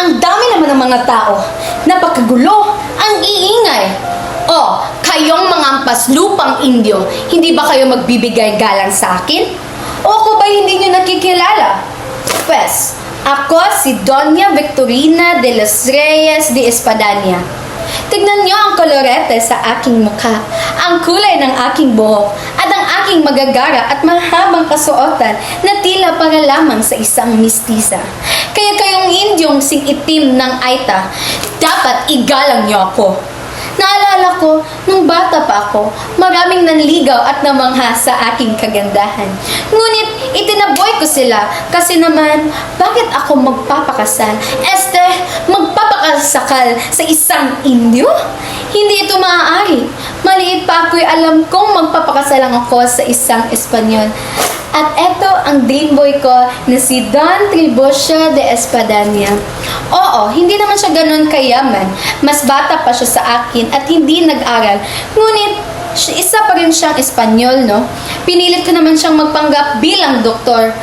Ang dami naman ng mga tao. Napakagulo. Ang iingay. Oh, kayong mga ampas lupang Indio, hindi ba kayo magbibigay galang sa akin? O ako ba hindi nyo nakikilala? Pues, ako si Doña Victorina de los Reyes de Espadanya. Tignan nyo ang kolorete sa aking mukha, ang kulay ng aking buhok, at ang aking magagara at mahabang kasuotan na tila para lamang sa isang mistisa. Kaya kayong Indyong sing-itim ng Aita, dapat igalang nyo ako. Naalala ko, nung bata pa ako, maraming nanligaw at namangha sa aking kagandahan. Ngunit, itinaboy ko sila kasi naman, bakit ako magpapakasal? Magpapakasakal sa isang Indio? Hindi ito maaari. Maliit pa ako'y alam kong magpapakasalang ako sa isang Espanyol. At eto ang dream boy ko na si Don Tribucio de Espadanya. Oo, hindi naman siya ganun kayaman. Mas bata pa siya sa akin at hindi nag-aral. Ngunit, isa pa rin siyang Espanyol, no? Pinilit ko naman siyang magpanggap bilang doktor.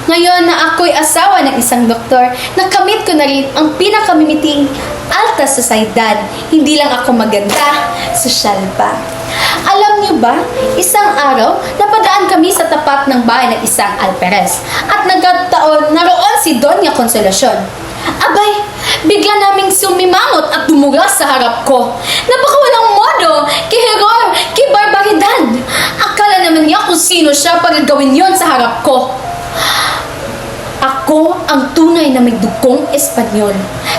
Ngayon na ako'y asawa ng isang doktor, nakamit ko na rin ang pinakamimiting alta sosyedad. Hindi lang ako maganda, sosyal pa. Alam niyo ba, isang araw, napadaan kami sa tapat ng bahay ng isang alperes at nagkataon naroon si Doña Consolacion. Abay, bigla naming sumimangot at dumuga sa harap ko. Napakawalang modo, kihiror, kibarbaridad. Akala naman niya kung sino siya para gawin yon sa harap ko. Ako ang tunay na may dugong Espanyol.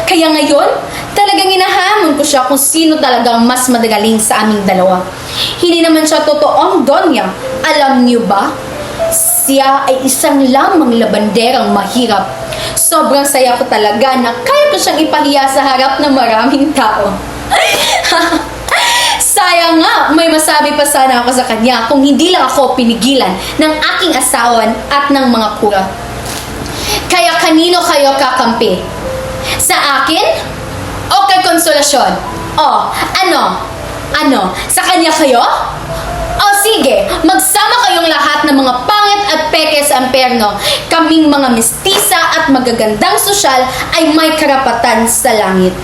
Kaya ngayon, talagang hinahamon ko siya kung sino talagang mas madagaling sa aming dalawa. Hindi naman siya totoong Donya. Alam niyo ba? Siya ay isang lamang labanderang mahirap. Sobrang saya ko talaga na kaya ko siyang ipahiya sa harap ng maraming tao. Sayang nga, may masabi pa sana ako sa kanya kung hindi lang ako pinigilan ng aking asawan at ng mga kura. Kaya kanino kayo kakampi? Sa akin? O kay Consolacion? O, ano? Sa kanya kayo? O sige, magsama kayong lahat ng mga pangit at peke sa amperno. Kaming mga mestisa at magagandang sosyal ay may karapatan sa langit.